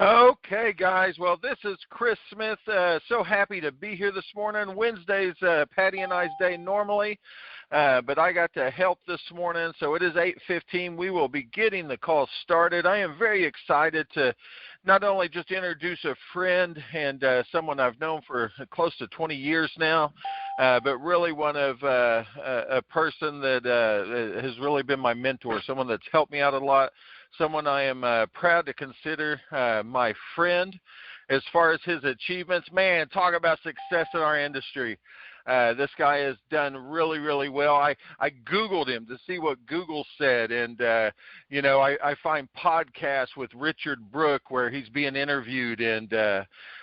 Okay, guys. Well, this is Chris Smith. So happy to be here this morning. Wednesday's Patty and I's day normally, but I got to help this morning, so it is 8:15. We will be getting the call started. I am very excited to not only just introduce a friend and someone I've known for close to 20 years now, but really one of a person that has really been my mentor, someone that's helped me out a lot. Someone I am proud to consider my friend as far as his achievements. Man, talk about success in our industry. This guy has done really, really well. I Googled him to see what Google said, and, I find podcasts with Richard Brooke where he's being interviewed, and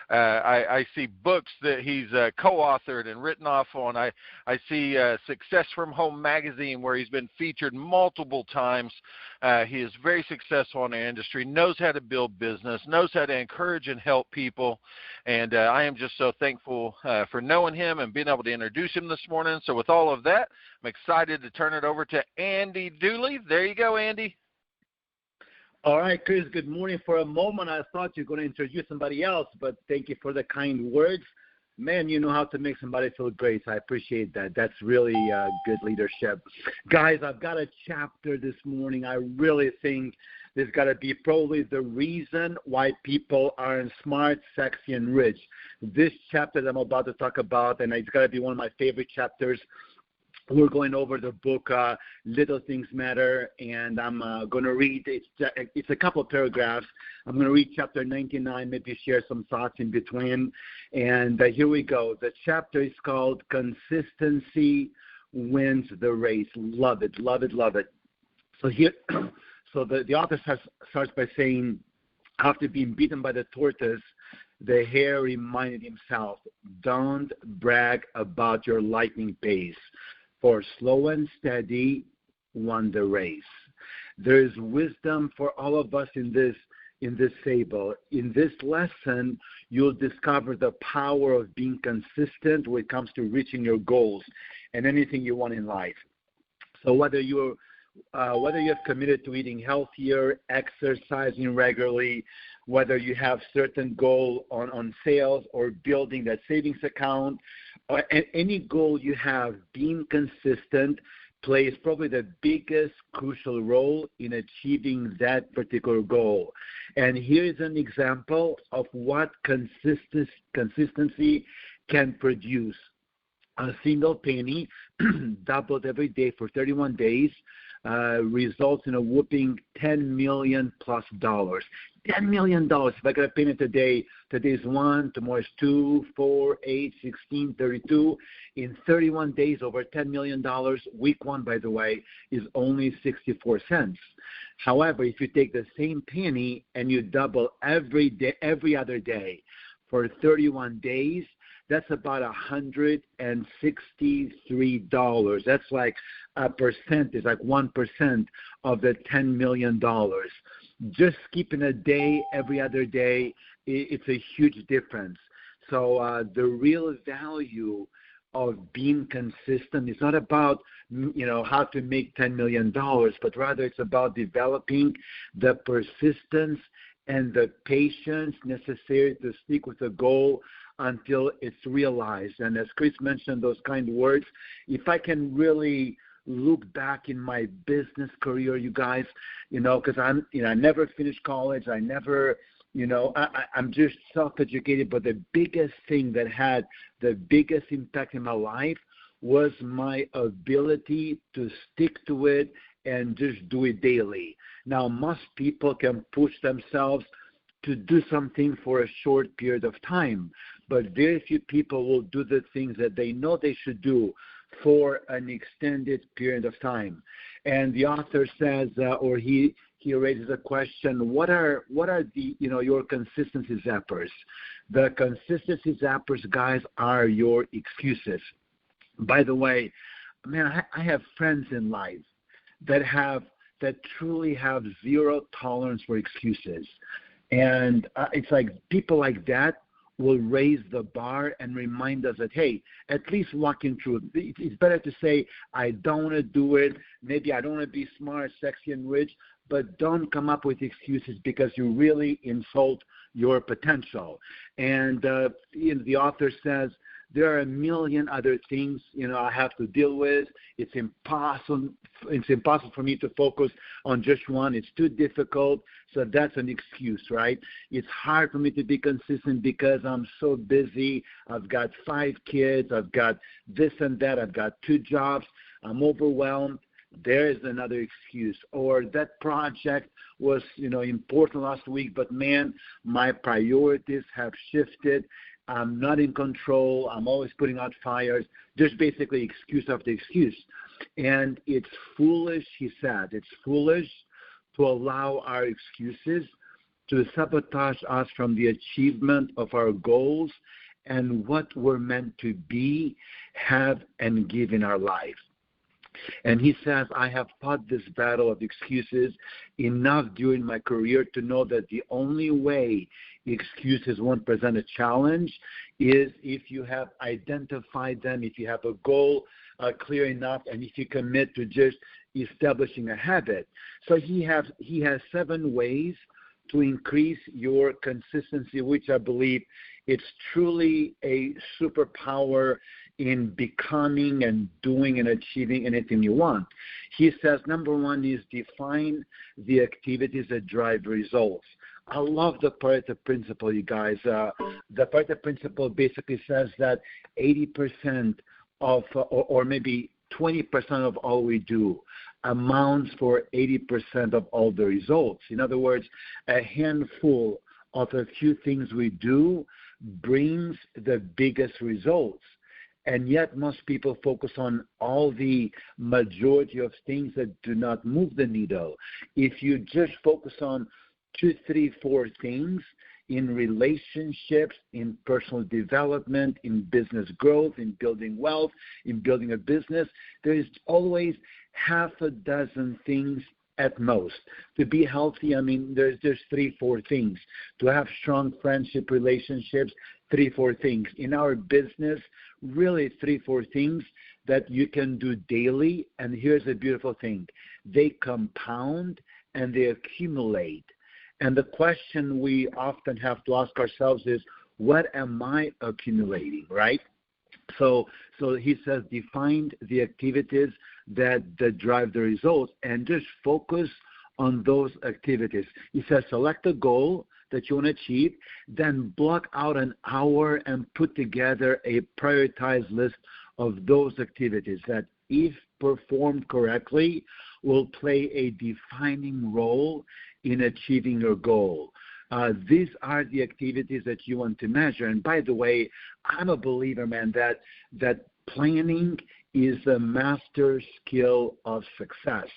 I see books that he's co-authored and written off on. I see Success from Home magazine where he's been featured multiple times. He is very successful in our industry, knows how to build business, knows how to encourage and help people, and I am just so thankful for knowing him and being able to introduce him this morning. So with all of that, I'm excited to turn it over to Andi Duli. There you go, Andi. All right, Chris, good morning. For a moment, I thought you were going to introduce somebody else, but thank you for the kind words. Man, you know how to make somebody feel great. So I appreciate that. That's really good leadership. Guys, I've got a chapter this morning. I really think there's got to be probably the reason why people aren't smart, sexy, and rich. This chapter that I'm about to talk about, and it's got to be one of my favorite chapters. We're going over the book, Little Things Matter, and I'm going to read, it's a couple of paragraphs. I'm going to read chapter 99, maybe share some thoughts in between. And here we go. The chapter is called Consistency Wins the Race. Love it, love it, love it. So here, the author starts by saying, after being beaten by the tortoise, the hare reminded himself, don't brag about your lightning pace. For slow and steady won the race. There is wisdom for all of us in this fable. In this lesson, you'll discover the power of being consistent when it comes to reaching your goals and anything you want in life. So whether you have committed to eating healthier, exercising regularly, whether you have certain goal on sales or building that savings account, or any goal you have, being consistent plays probably the biggest crucial role in achieving that particular goal. And here is an example of what consistency can produce. A single penny doubled every day for 31 days results in a whooping $10 million plus. $10 million. If I got a penny today, today's 1, tomorrow's 2, 4, 8, 16, 32. In 31 days, over $10 million. Week 1, by the way, is only 64 cents. However, if you take the same penny and you double every day, every other day for 31 days, that's about $163. That's like a percentage, like 1% of the $10 million. Just skipping a day every other day, it's a huge difference. So the real value of being consistent is not about, how to make $10 million, but rather it's about developing the persistence and the patience necessary to stick with a goal until it's realized. And as Chris mentioned, those kind words, if I can really look back in my business career, you guys, because I never finished college. I never, I'm just self-educated. But the biggest thing that had the biggest impact in my life was my ability to stick to it and just do it daily. Now, most people can push themselves to do something for a short period of time, but very few people will do the things that they know they should do for an extended period of time. And the author says, or he raises a question: what are the your consistency zappers? The consistency zappers, guys, are your excuses. By the way, man, I have friends in life that truly have zero tolerance for excuses. And it's like people like that will raise the bar and remind us that, hey, at least walking through. It's better to say, I don't want to do it. Maybe I don't want to be smart, sexy, and rich, but don't come up with excuses because you really insult your potential. And the author says, there are a million other things, I have to deal with. It's impossible for me to focus on just one. It's too difficult. So that's an excuse, right? It's hard for me to be consistent because I'm so busy. I've got 5 kids. I've got this and that. I've got 2 jobs. I'm overwhelmed. There is another excuse. Or that project was, important last week, but man, my priorities have shifted. I'm not in control. I'm always putting out fires. There's basically excuse after excuse. And it's foolish, he said. It's foolish to allow our excuses to sabotage us from the achievement of our goals and what we're meant to be, have, and give in our life. And he says, I have fought this battle of excuses enough during my career to know that the only way excuses won't present a challenge is if you have identified them, if you have a goal clear enough, and if you commit to just establishing a habit. So he has 7 ways to increase your consistency, which I believe it's truly a superpower in becoming and doing and achieving anything you want. He says, number 1 is define the activities that drive results. I love the Pareto principle, you guys. The Pareto principle basically says that 80% of, or maybe 20% of all we do amounts for 80% of all the results. In other words, a handful of a few things we do brings the biggest results. And yet most people focus on all the majority of things that do not move the needle. If you just focus on 2, 3, 4 things in relationships, in personal development, in business growth, in building wealth, in building a business, there is always half a dozen things at most. To be healthy, there's just 3, 4 things. To have strong friendship relationships, 3, 4 things. In our business, really 3, 4 things that you can do daily. And here's a beautiful thing. They compound and they accumulate. And the question we often have to ask ourselves is, what am I accumulating, right? So he says, define the activities that drive the results and just focus on those activities. He says, select a goal that you want to achieve, then block out an hour and put together a prioritized list of those activities that, if performed correctly, will play a defining role in achieving your goal. These are the activities that you want to measure. And by the way, I'm a believer, man, that planning is the master skill of success.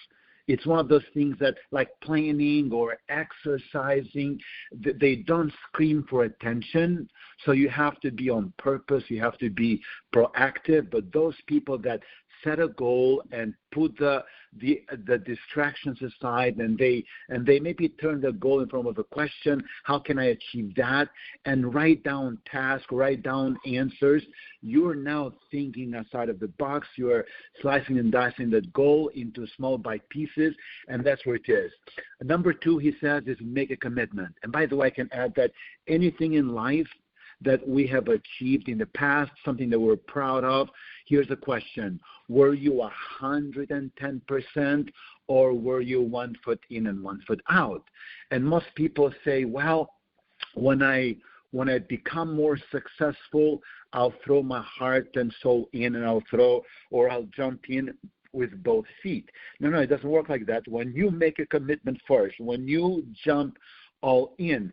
It's one of those things that, like planning or exercising, they don't scream for attention. So you have to be on purpose. You have to be proactive. But those people that set a goal and put the distractions aside, and they maybe turn the goal in form of a question, how can I achieve that? And write down tasks, write down answers. You're now thinking outside of the box. You're slicing and dicing that goal into small bite pieces, and that's where it is. Number 2, he says, is make a commitment. And by the way, I can add that anything in life that we have achieved in the past, something that we're proud of, here's a question. Were you 110% or were you 1 foot in and 1 foot out? And most people say, well, when I become more successful, I'll throw my heart and soul in, and I'll jump in with both feet. No, it doesn't work like that. When you make a commitment first, when you jump all in,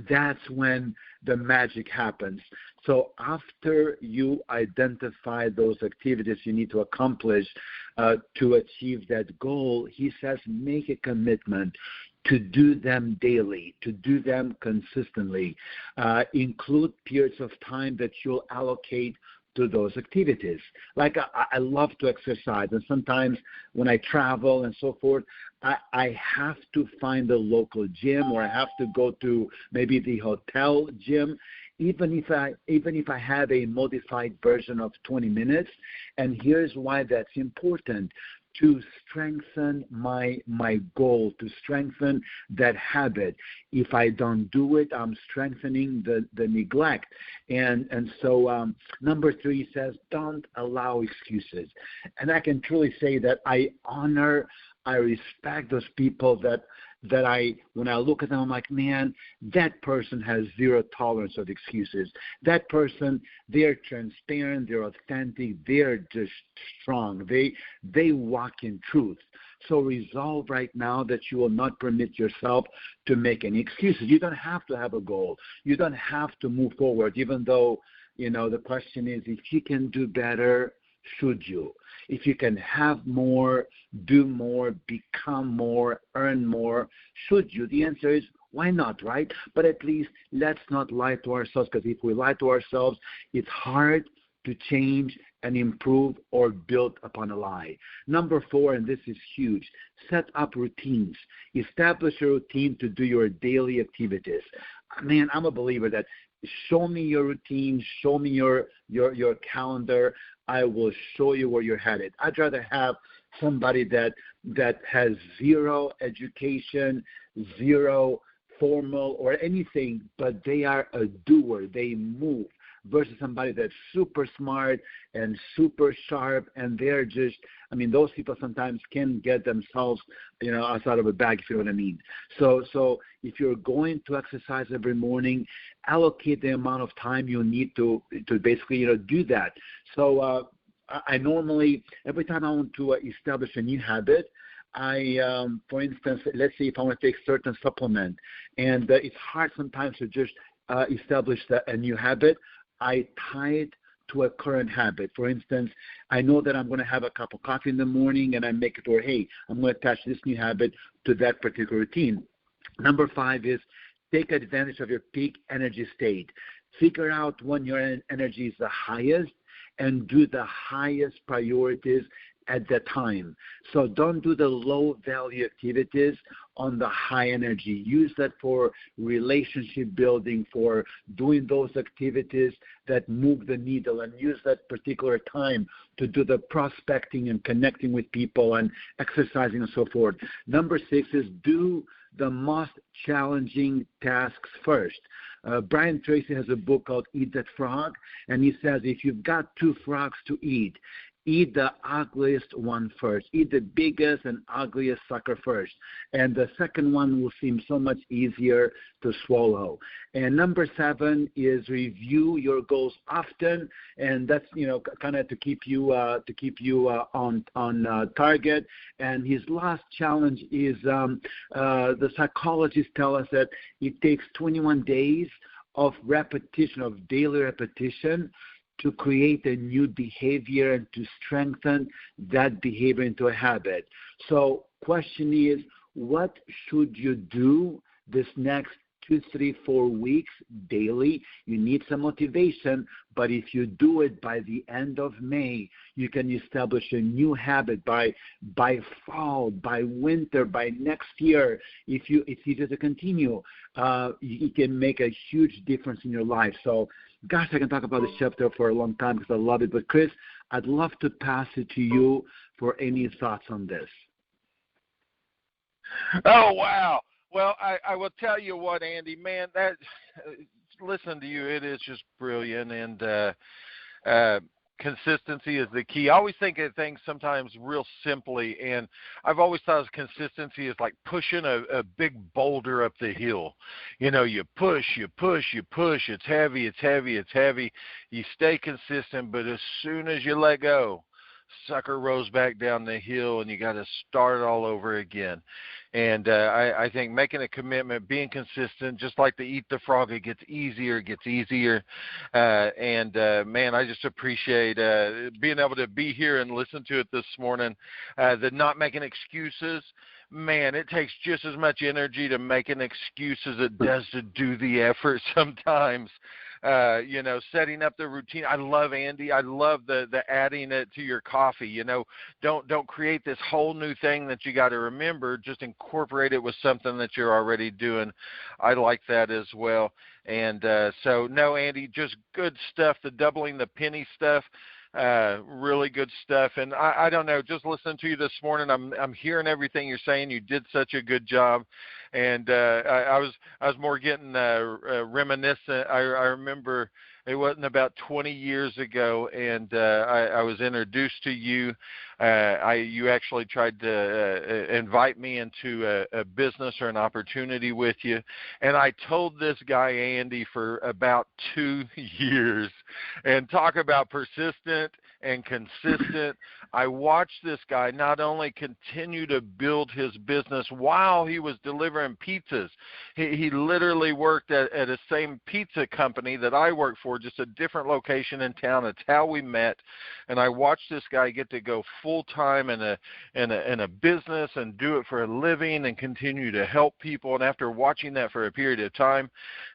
that's when the magic happens. So after you identify those activities you need to accomplish to achieve that goal, he says make a commitment to do them daily, to do them consistently. Include periods of time that you'll allocate to those activities. Like I love to exercise, and sometimes when I travel and so forth, I have to find a local gym, or I have to go to maybe the hotel gym, even if I have a modified version of 20 minutes. And here's why that's important: to strengthen my goal, to strengthen that habit. If I don't do it, I'm strengthening the neglect. And so number 3 says, don't allow excuses. And I can truly say that I respect those people that when I look at them, I'm like, man, that person has zero tolerance of excuses. That person, they're transparent, they're authentic, they're just strong. They walk in truth. So resolve right now that you will not permit yourself to make any excuses. You don't have to have a goal. You don't have to move forward, even though, the question is, if you can do better, should you? If you can have more, do more, become more, earn more, should you? The answer is, why not, right? But at least let's not lie to ourselves, because if we lie to ourselves, it's hard to change and improve or build upon a lie. Number 4, and this is huge, set up routines. Establish a routine to do your daily activities. Man, I'm a believer that show me your routine, show me your calendar. I will show you where you're headed. I'd rather have somebody that has zero education, zero formal or anything, but they are a doer. They move, versus somebody that's super smart and super sharp, and they're just, those people sometimes can get themselves, outside of a bag, if you know what I mean. So if you're going to exercise every morning, allocate the amount of time you need to basically, do that. So I normally, every time I want to establish a new habit, I, for instance, let's say if I want to take certain supplement, and it's hard sometimes to just establish a new habit, I tie it to a current habit. For instance, I know that I'm going to have a cup of coffee in the morning, and I make it, or hey, I'm going to attach this new habit to that particular routine. Number 5 is take advantage of your peak energy state. Figure out when your energy is the highest and do the highest priorities at that time. So don't do the low-value activities on the high energy. Use that for relationship building, for doing those activities that move the needle, and use that particular time to do the prospecting and connecting with people and exercising and so forth. Number 6 is do the most challenging tasks first. Brian Tracy has a book called Eat That Frog, and he says if you've got 2 frogs to eat the ugliest one first. Eat the biggest and ugliest sucker first. And the second one will seem so much easier to swallow. And number 7 is review your goals often, and that's kind of to keep you on target. And his last challenge is the psychologists tell us that it takes 21 days of repetition, of daily repetition, to create a new behavior and to strengthen that behavior into a habit. So question is, what should you do this next 2, 3, 4 weeks daily? You need some motivation, but if you do it by the end of May, you can establish a new habit by fall, by winter, by next year. It's easier to continue. It can make a huge difference in your life. So gosh, I can talk about this chapter for a long time because I love it. But Chris, I'd love to pass it to you for any thoughts on this. Oh, wow. Well, I will tell you what, Andy, man, listen to you, it is just brilliant. And consistency is the key. I always think of things sometimes real simply, and I've always thought of consistency as like pushing a big boulder up the hill. You push, it's heavy. You stay consistent, but as soon as you let go, sucker rolls back down the hill, and you got to start all over again. And I think making a commitment, being consistent, just like to eat the frog, it gets easier. Man, I just appreciate being able to be here and listen to it this morning. The not making excuses, man, it takes just as much energy to make an excuse as it does to do the effort sometimes. setting up the routine. I love Andi. I love the adding it to your coffee. Don't create this whole new thing that you got to remember. Just incorporate it with something that you're already doing. I like that as well. And so, no, Andi, just good stuff. The doubling the penny stuff. Really good stuff. And I don't know, just listening to you this morning, I'm hearing everything you're saying. You did such a good job. And I was more getting reminiscent. I remember it wasn't about 20 years ago, and I was introduced to you. You actually tried to invite me into a business or an opportunity with you, and I told this guy, Andi, for about 2 years. And talk about persistent and consistent. I watched this guy not only continue to build his business while he was delivering pizzas. He literally worked at a same pizza company that I work for, just a different location in town. It's how we met. And I watched this guy get to go full-time in a business and do it for a living and continue to help people. And after watching that for a period of time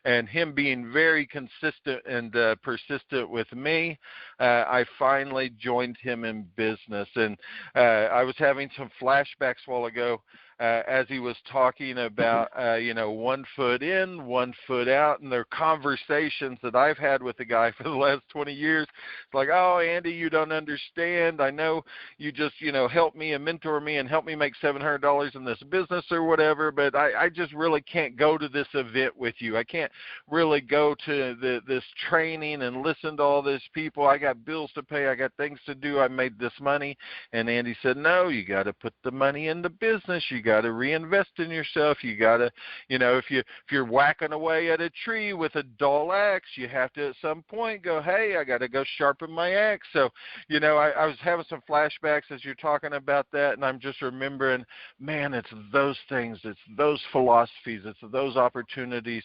and him being very consistent and persistent with me, I finally joined him in business. And I was having some flashbacks a while ago as he was talking about, 1 foot in, 1 foot out, and their conversations that I've had with the guy for the last 20 years. It's like, oh, Andi, you don't understand. I know you just, help me and mentor me and help me make $700 in this business or whatever, but I just really can't go to this event with you. I can't really go to this training and listen to all these people. I got bills to pay. I got things to do. I made this money. And Andi said, no, you got to put the money into business. You got to reinvest in yourself. You got to, if you're whacking away at a tree with a dull axe, you have to at some point go, hey, I got to go sharpen my axe. So, I was having some flashbacks as you're talking about that, and I'm just remembering, man, it's those things, it's those philosophies, it's those opportunities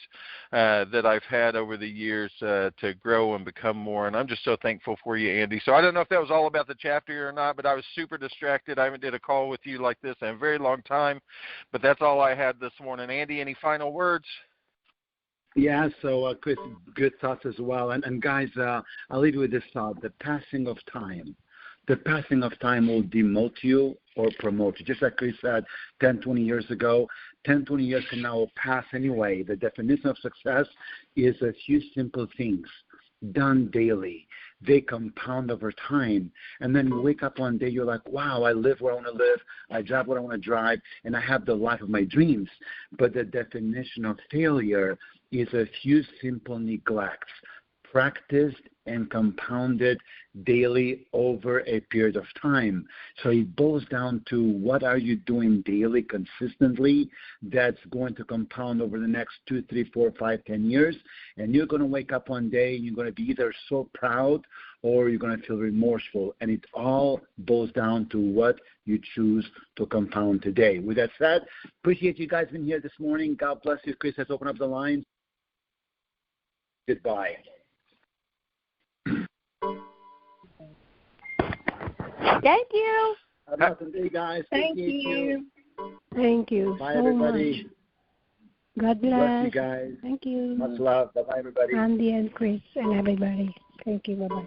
that I've had over the years to grow and become more, and I'm just so thankful for you, Andi. So I don't know if that was all about the chapter or not, but I was super distracted. I haven't did a call with you like this in a very long time, but that's all I had this morning. Andi, any final words? Yeah, so Chris, good thoughts as well. And guys, I'll leave you with this thought. The passing of time will demote you or promote you. Just like Chris said 10, 20 years ago, 10, 20 years from now will pass anyway. The definition of success is a few simple things done daily. They compound over time. And then you wake up one day, you're like, wow, I live where I want to live, I drive what I want to drive, and I have the life of my dreams. But the definition of failure is a few simple neglects, practiced and compounded daily over a period of time. So it boils down to what are you doing daily consistently that's going to compound over the next 2, 3, 4, 5, 10 years. And you're going to wake up one day and you're going to be either so proud or you're going to feel remorseful. And it all boils down to what you choose to compound today. With that said, appreciate you guys being here this morning. God bless you. Chris has opened up the lines. Goodbye. Thank you. Have an awesome day, guys. Thank you. Thank you. Bye, so everybody. Much. God bless. Bless you guys. Thank you. Much love. Bye-bye, everybody. Andi and Chris and everybody. Thank you. Bye-bye.